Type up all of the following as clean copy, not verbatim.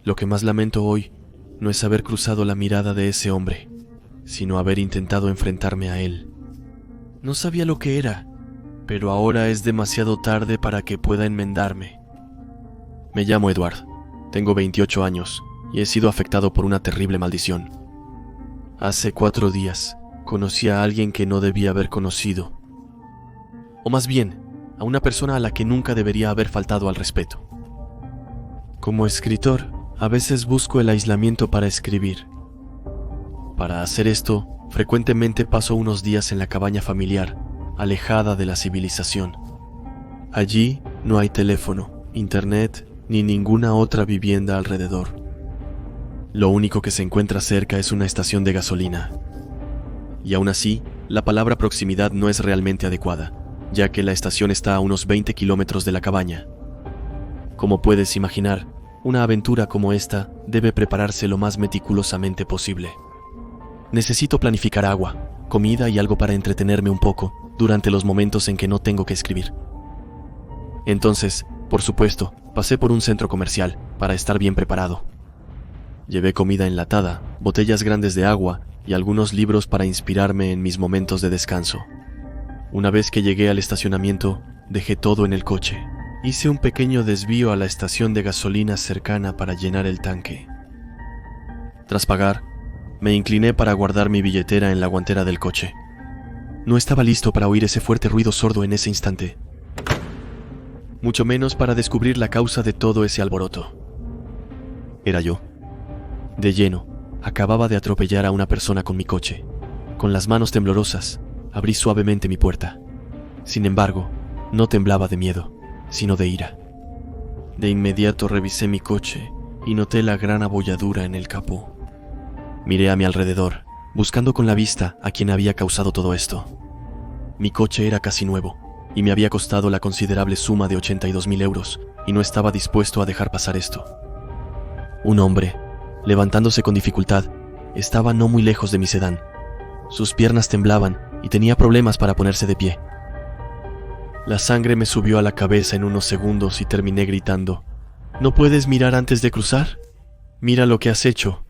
Lo que más lamento hoy no es haber cruzado la mirada de ese hombre, sino haber intentado enfrentarme a él. No sabía lo que era, pero ahora es demasiado tarde para que pueda enmendarme. Me llamo Edward, tengo 28 años y he sido afectado por una terrible maldición. Hace 4 días conocí a alguien que no debía haber conocido. O más bien, a una persona a la que nunca debería haber faltado al respeto. Como escritor, a veces busco el aislamiento para escribir. Para hacer esto, frecuentemente paso unos días en la cabaña familiar, alejada de la civilización. Allí no hay teléfono, internet, ni ninguna otra vivienda alrededor. Lo único que se encuentra cerca es una estación de gasolina. Y aún así, la palabra proximidad no es realmente adecuada, ya que la estación está a unos 20 kilómetros de la cabaña. Como puedes imaginar, una aventura como esta debe prepararse lo más meticulosamente posible. Necesito planificar agua, comida y algo para entretenerme un poco durante los momentos en que no tengo que escribir. Entonces, por supuesto, pasé por un centro comercial para estar bien preparado. Llevé comida enlatada, botellas grandes de agua y algunos libros para inspirarme en mis momentos de descanso. Una vez que llegué al estacionamiento, dejé todo en el coche. Hice un pequeño desvío a la estación de gasolina cercana para llenar el tanque. Tras pagar, me incliné para guardar mi billetera en la guantera del coche. No estaba listo para oír ese fuerte ruido sordo en ese instante, mucho menos para descubrir la causa de todo ese alboroto. Era yo. De lleno, acababa de atropellar a una persona con mi coche. Con las manos temblorosas, abrí suavemente mi puerta. Sin embargo, no temblaba de miedo, sino de ira. De inmediato revisé mi coche y noté la gran abolladura en el capó. Miré a mi alrededor, buscando con la vista a quien había causado todo esto. Mi coche era casi nuevo, y me había costado la considerable suma de 82.000 euros, y no estaba dispuesto a dejar pasar esto. Un hombre, levantándose con dificultad, estaba no muy lejos de mi sedán. Sus piernas temblaban y tenía problemas para ponerse de pie. La sangre me subió a la cabeza en unos segundos y terminé gritando: ¿No puedes mirar antes de cruzar? Mira lo que has hecho.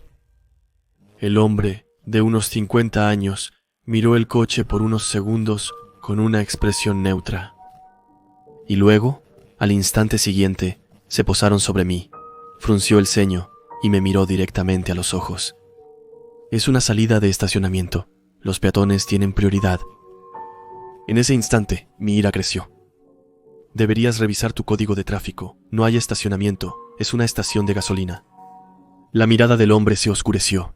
El hombre, de unos 50 años, miró el coche por unos segundos con una expresión neutra. Y luego, al instante siguiente, se posaron sobre mí, frunció el ceño y me miró directamente a los ojos. Es una salida de estacionamiento. Los peatones tienen prioridad. En ese instante, mi ira creció. Deberías revisar tu código de tráfico. No hay estacionamiento, es una estación de gasolina. La mirada del hombre se oscureció.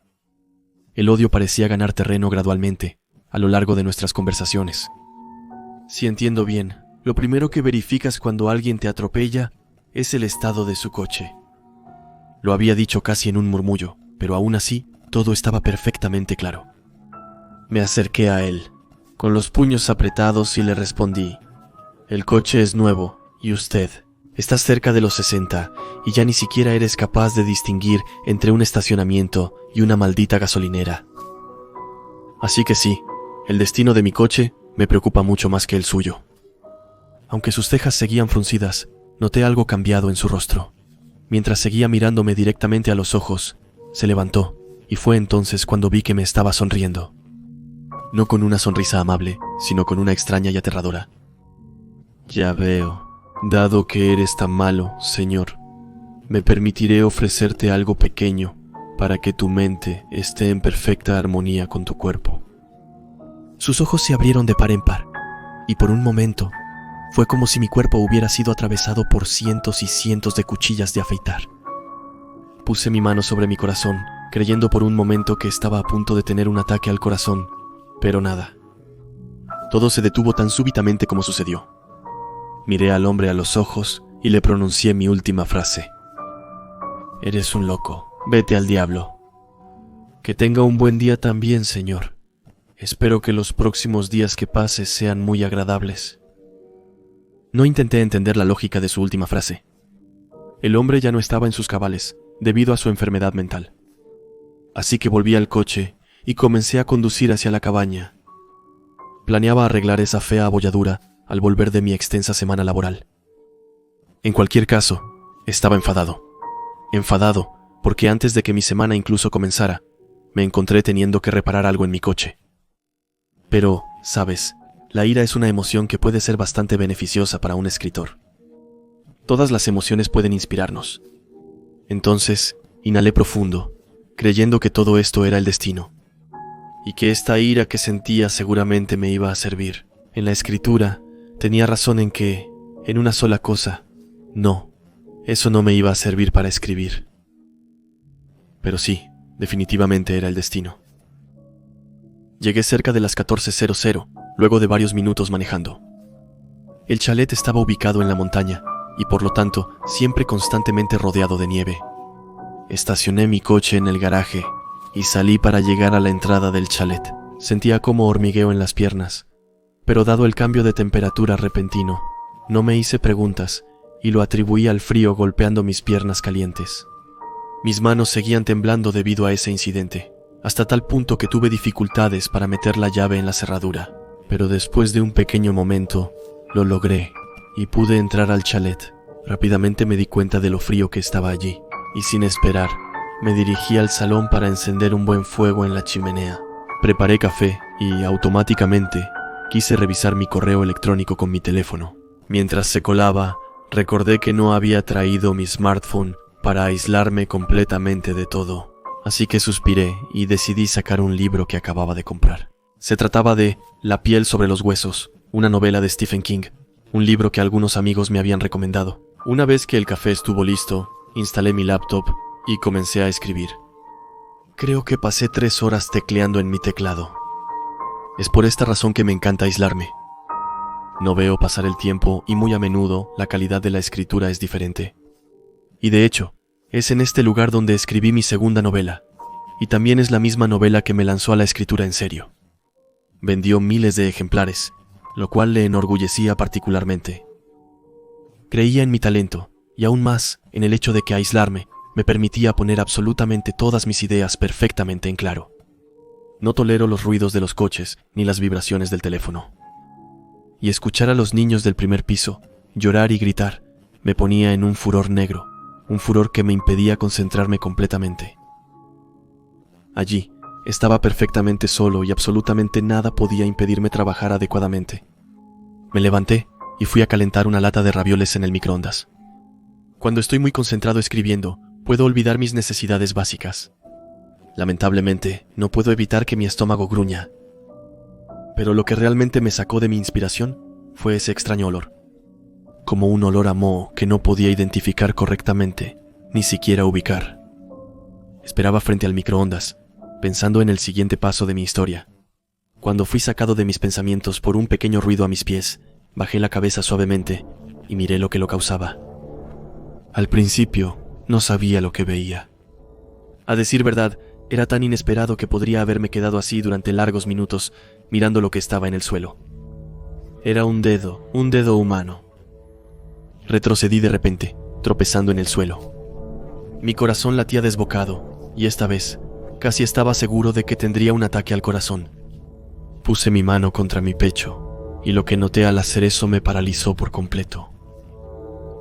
El odio parecía ganar terreno gradualmente, a lo largo de nuestras conversaciones. Si entiendo bien, lo primero que verificas cuando alguien te atropella es el estado de su coche. Lo había dicho casi en un murmullo, pero aún así, todo estaba perfectamente claro. Me acerqué a él, con los puños apretados, y le respondí: el coche es nuevo, y usted, estás cerca de los 60, y ya ni siquiera eres capaz de distinguir entre un estacionamiento y una maldita gasolinera. Así que sí, el destino de mi coche me preocupa mucho más que el suyo. Aunque sus cejas seguían fruncidas, noté algo cambiado en su rostro. Mientras seguía mirándome directamente a los ojos, se levantó, y fue entonces cuando vi que me estaba sonriendo. No con una sonrisa amable, sino con una extraña y aterradora. Ya veo. Dado que eres tan malo, señor, me permitiré ofrecerte algo pequeño para que tu mente esté en perfecta armonía con tu cuerpo. Sus ojos se abrieron de par en par, y por un momento fue como si mi cuerpo hubiera sido atravesado por cientos y cientos de cuchillas de afeitar. Puse mi mano sobre mi corazón, creyendo por un momento que estaba a punto de tener un ataque al corazón, pero nada. Todo se detuvo tan súbitamente como sucedió. Miré al hombre a los ojos y le pronuncié mi última frase. Eres un loco, vete al diablo. Que tenga un buen día también, señor. Espero que los próximos días que pase sean muy agradables. No intenté entender la lógica de su última frase. El hombre ya no estaba en sus cabales, debido a su enfermedad mental. Así que volví al coche y comencé a conducir hacia la cabaña. Planeaba arreglar esa fea abolladura al volver de mi extensa semana laboral. En cualquier caso, estaba enfadado. Enfadado porque antes de que mi semana incluso comenzara, me encontré teniendo que reparar algo en mi coche. Pero, ¿sabes? La ira es una emoción que puede ser bastante beneficiosa para un escritor. Todas las emociones pueden inspirarnos. Entonces, inhalé profundo, creyendo que todo esto era el destino, y que esta ira que sentía seguramente me iba a servir. En la escritura, tenía razón en que, en una sola cosa, no, eso no me iba a servir para escribir. Pero sí, definitivamente era el destino. Llegué cerca de las 14:00, luego de varios minutos manejando. El chalet estaba ubicado en la montaña, y por lo tanto, siempre constantemente rodeado de nieve. Estacioné mi coche en el garaje, y salí para llegar a la entrada del chalet. Sentía como hormigueo en las piernas, pero dado el cambio de temperatura repentino, no me hice preguntas, y lo atribuí al frío golpeando mis piernas calientes. Mis manos seguían temblando debido a ese incidente, hasta tal punto que tuve dificultades para meter la llave en la cerradura. Pero después de un pequeño momento, lo logré, y pude entrar al chalet. Rápidamente me di cuenta de lo frío que estaba allí, y sin esperar, me dirigí al salón para encender un buen fuego en la chimenea. Preparé café y, automáticamente, quise revisar mi correo electrónico con mi teléfono. Mientras se colaba, recordé que no había traído mi smartphone para aislarme completamente de todo, así que suspiré y decidí sacar un libro que acababa de comprar. Se trataba de La piel sobre los huesos, una novela de Stephen King, un libro que algunos amigos me habían recomendado. Una vez que el café estuvo listo, instalé mi laptop y comencé a escribir. Creo que pasé 3 horas tecleando en mi teclado. Es por esta razón que me encanta aislarme. No veo pasar el tiempo y muy a menudo la calidad de la escritura es diferente. Y de hecho, es en este lugar donde escribí mi segunda novela, y también es la misma novela que me lanzó a la escritura en serio. Vendió miles de ejemplares, lo cual le enorgullecía particularmente. Creía en mi talento, y aún más en el hecho de que aislarme me permitía poner absolutamente todas mis ideas perfectamente en claro. No tolero los ruidos de los coches ni las vibraciones del teléfono. Y escuchar a los niños del primer piso llorar y gritar me ponía en un furor negro, un furor que me impedía concentrarme completamente. Allí estaba perfectamente solo y absolutamente nada podía impedirme trabajar adecuadamente. Me levanté y fui a calentar una lata de ravioles en el microondas. Cuando estoy muy concentrado escribiendo, puedo olvidar mis necesidades básicas. Lamentablemente, no puedo evitar que mi estómago gruña. Pero lo que realmente me sacó de mi inspiración fue ese extraño olor. Como un olor a moho que no podía identificar correctamente, ni siquiera ubicar. Esperaba frente al microondas, pensando en el siguiente paso de mi historia. Cuando fui sacado de mis pensamientos por un pequeño ruido a mis pies, bajé la cabeza suavemente y miré lo que lo causaba. Al principio, no sabía lo que veía. A decir verdad, era tan inesperado que podría haberme quedado así durante largos minutos mirando lo que estaba en el suelo. Era un dedo humano. Retrocedí de repente, tropezando en el suelo. Mi corazón latía desbocado, y esta vez, casi estaba seguro de que tendría un ataque al corazón. Puse mi mano contra mi pecho, y lo que noté al hacer eso me paralizó por completo.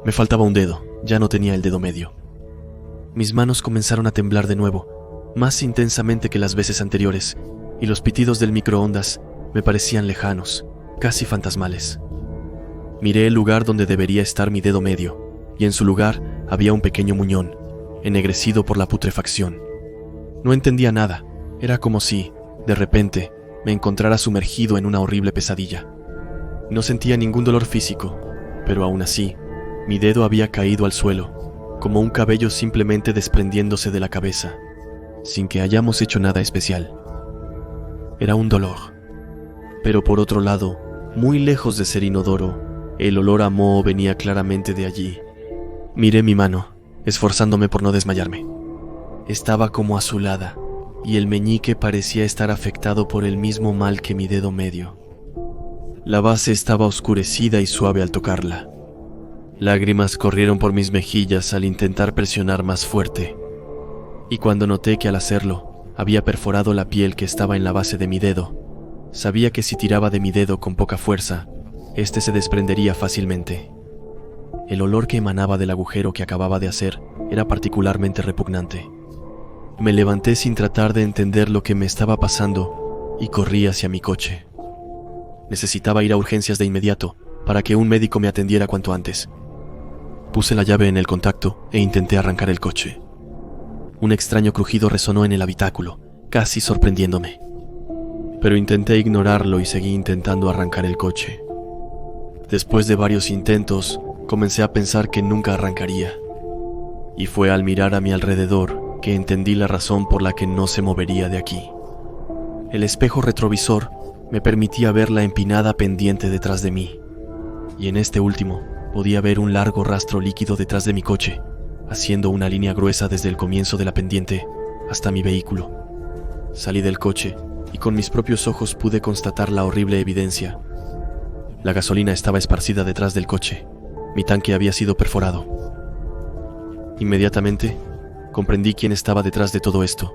Me faltaba un dedo, ya no tenía el dedo medio. Mis manos comenzaron a temblar de nuevo, más intensamente que las veces anteriores, y los pitidos del microondas me parecían lejanos, casi fantasmales. Miré el lugar donde debería estar mi dedo medio, y en su lugar había un pequeño muñón, ennegrecido por la putrefacción. No entendía nada, era como si, de repente, me encontrara sumergido en una horrible pesadilla. No sentía ningún dolor físico, pero aún así, mi dedo había caído al suelo, como un cabello simplemente desprendiéndose de la cabeza, sin que hayamos hecho nada especial. Era un dolor. Pero por otro lado, muy lejos de ser inodoro, el olor a moho venía claramente de allí. Miré mi mano, esforzándome por no desmayarme. Estaba como azulada, y el meñique parecía estar afectado por el mismo mal que mi dedo medio. La base estaba oscurecida y suave al tocarla. Lágrimas corrieron por mis mejillas al intentar presionar más fuerte, y cuando noté que al hacerlo había perforado la piel que estaba en la base de mi dedo, sabía que si tiraba de mi dedo con poca fuerza, este se desprendería fácilmente. El olor que emanaba del agujero que acababa de hacer era particularmente repugnante. Me levanté sin tratar de entender lo que me estaba pasando y corrí hacia mi coche. Necesitaba ir a urgencias de inmediato para que un médico me atendiera cuanto antes. Puse la llave en el contacto e intenté arrancar el coche. Un extraño crujido resonó en el habitáculo, casi sorprendiéndome. Pero intenté ignorarlo y seguí intentando arrancar el coche. Después de varios intentos, comencé a pensar que nunca arrancaría. Y fue al mirar a mi alrededor que entendí la razón por la que no se movería de aquí. El espejo retrovisor me permitía ver la empinada pendiente detrás de mí. Y en este último podía ver un largo rastro líquido detrás de mi coche, haciendo una línea gruesa desde el comienzo de la pendiente hasta mi vehículo. Salí del coche y con mis propios ojos pude constatar la horrible evidencia. La gasolina estaba esparcida detrás del coche. Mi tanque había sido perforado. Inmediatamente comprendí quién estaba detrás de todo esto.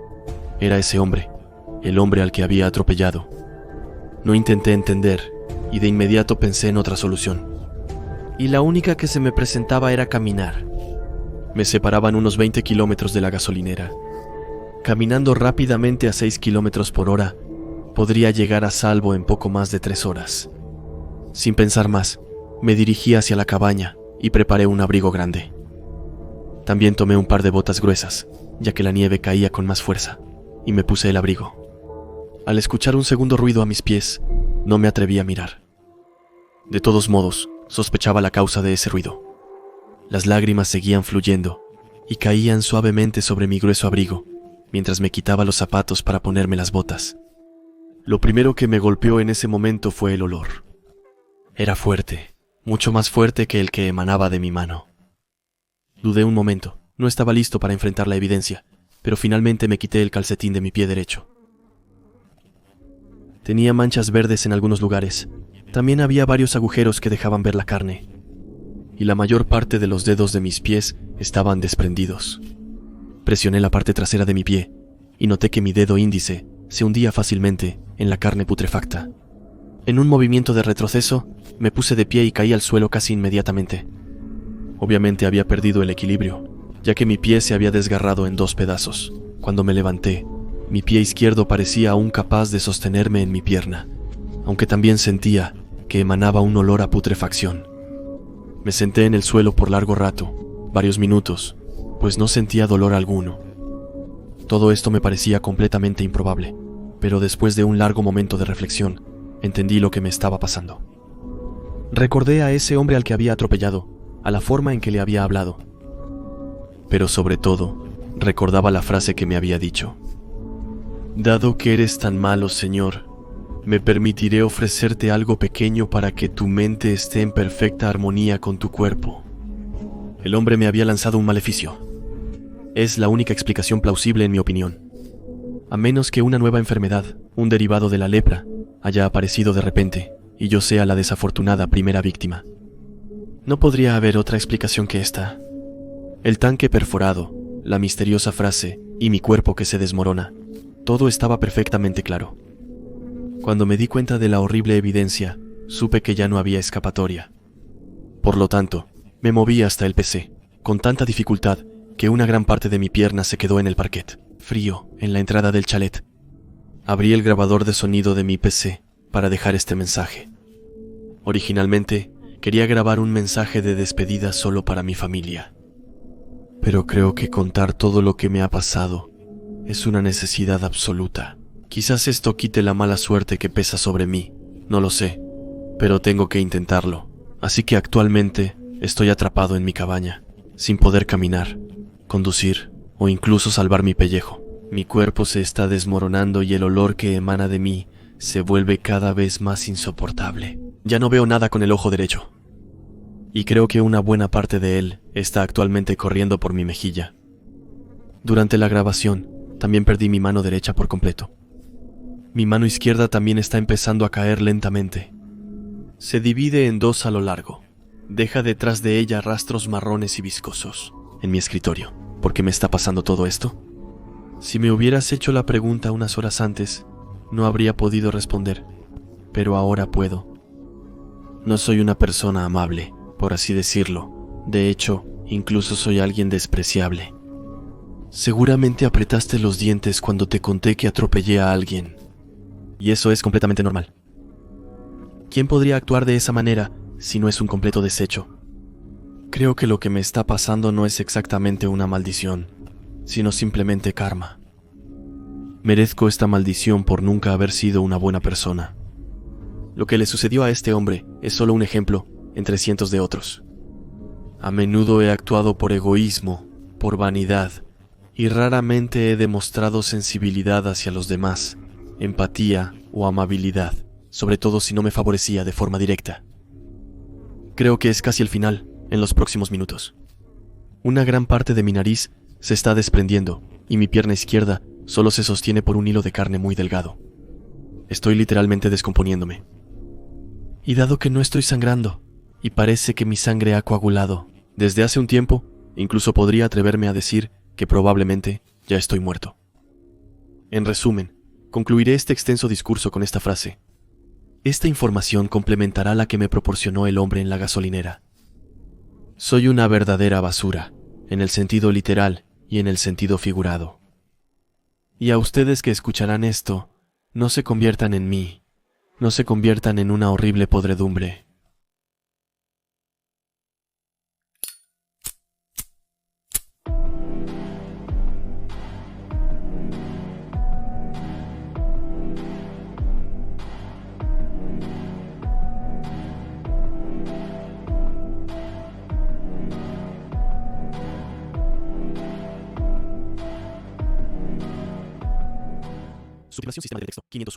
Era ese hombre, el hombre al que había atropellado. No intenté entender y de inmediato pensé en otra solución. Y la única que se me presentaba era caminar. Me separaban unos 20 kilómetros de la gasolinera. Caminando rápidamente a 6 kilómetros por hora, podría llegar a salvo en poco más de 3 horas. Sin pensar más, me dirigí hacia la cabaña y preparé un abrigo grande. También tomé un par de botas gruesas, ya que la nieve caía con más fuerza, y me puse el abrigo. Al escuchar un segundo ruido a mis pies, no me atreví a mirar. De todos modos, sospechaba la causa de ese ruido. Las lágrimas seguían fluyendo y caían suavemente sobre mi grueso abrigo, mientras me quitaba los zapatos para ponerme las botas. Lo primero que me golpeó en ese momento fue el olor. Era fuerte, mucho más fuerte que el que emanaba de mi mano. Dudé un momento, no estaba listo para enfrentar la evidencia, pero finalmente me quité el calcetín de mi pie derecho. Tenía manchas verdes en algunos lugares. También había varios agujeros que dejaban ver la carne, y la mayor parte de los dedos de mis pies estaban desprendidos. Presioné la parte trasera de mi pie y noté que mi dedo índice se hundía fácilmente en la carne putrefacta. En un movimiento de retroceso, me puse de pie y caí al suelo casi inmediatamente. Obviamente había perdido el equilibrio, ya que mi pie se había desgarrado en 2 pedazos. Cuando me levanté, mi pie izquierdo parecía aún capaz de sostenerme en mi pierna, aunque también sentía que emanaba un olor a putrefacción. Me senté en el suelo por largo rato, varios minutos, pues no sentía dolor alguno. Todo esto me parecía completamente improbable, pero después de un largo momento de reflexión, entendí lo que me estaba pasando. Recordé a ese hombre al que había atropellado, a la forma en que le había hablado. Pero sobre todo, recordaba la frase que me había dicho. Dado que eres tan malo, Señor, me permitiré ofrecerte algo pequeño para que tu mente esté en perfecta armonía con tu cuerpo. El hombre me había lanzado un maleficio. Es la única explicación plausible en mi opinión. A menos que una nueva enfermedad, un derivado de la lepra, haya aparecido de repente y yo sea la desafortunada primera víctima. No podría haber otra explicación que esta. El tanque perforado, la misteriosa frase y mi cuerpo que se desmorona. Todo estaba perfectamente claro. Cuando me di cuenta de la horrible evidencia, supe que ya no había escapatoria. Por lo tanto, me moví hasta el PC, con tanta dificultad que una gran parte de mi pierna se quedó en el parquet, frío, en la entrada del chalet. Abrí el grabador de sonido de mi PC para dejar este mensaje. Originalmente, quería grabar un mensaje de despedida solo para mi familia. Pero creo que contar todo lo que me ha pasado es una necesidad absoluta. Quizás esto quite la mala suerte que pesa sobre mí, no lo sé, pero tengo que intentarlo. Así que actualmente estoy atrapado en mi cabaña, sin poder caminar, conducir o incluso salvar mi pellejo. Mi cuerpo se está desmoronando y el olor que emana de mí se vuelve cada vez más insoportable. Ya no veo nada con el ojo derecho, y creo que una buena parte de él está actualmente corriendo por mi mejilla. Durante la grabación, también perdí mi mano derecha por completo. Mi mano izquierda también está empezando a caer lentamente. Se divide en 2 a lo largo. Deja detrás de ella rastros marrones y viscosos. En mi escritorio. ¿Por qué me está pasando todo esto? Si me hubieras hecho la pregunta unas horas antes, no habría podido responder, pero ahora puedo. No soy una persona amable, por así decirlo. De hecho, incluso soy alguien despreciable. Seguramente apretaste los dientes cuando te conté que atropellé a alguien. Y eso es completamente normal. ¿Quién podría actuar de esa manera si no es un completo desecho? Creo que lo que me está pasando no es exactamente una maldición, sino simplemente karma. Merezco esta maldición por nunca haber sido una buena persona. Lo que le sucedió a este hombre es solo un ejemplo entre cientos de otros. A menudo he actuado por egoísmo, por vanidad, y raramente he demostrado sensibilidad hacia los demás, empatía o amabilidad, sobre todo si no me favorecía de forma directa. Creo que es casi el final, en los próximos minutos. Una gran parte de mi nariz se está desprendiendo y mi pierna izquierda solo se sostiene por un hilo de carne muy delgado. Estoy literalmente descomponiéndome. Y dado que no estoy sangrando, y parece que mi sangre ha coagulado desde hace un tiempo, incluso podría atreverme a decir que probablemente ya estoy muerto. En resumen, concluiré este extenso discurso con esta frase. Esta información complementará la que me proporcionó el hombre en la gasolinera. Soy una verdadera basura, en el sentido literal y en el sentido figurado. Y a ustedes que escucharán esto, no se conviertan en mí, no se conviertan en una horrible podredumbre. Sublimación sistema de texto 501.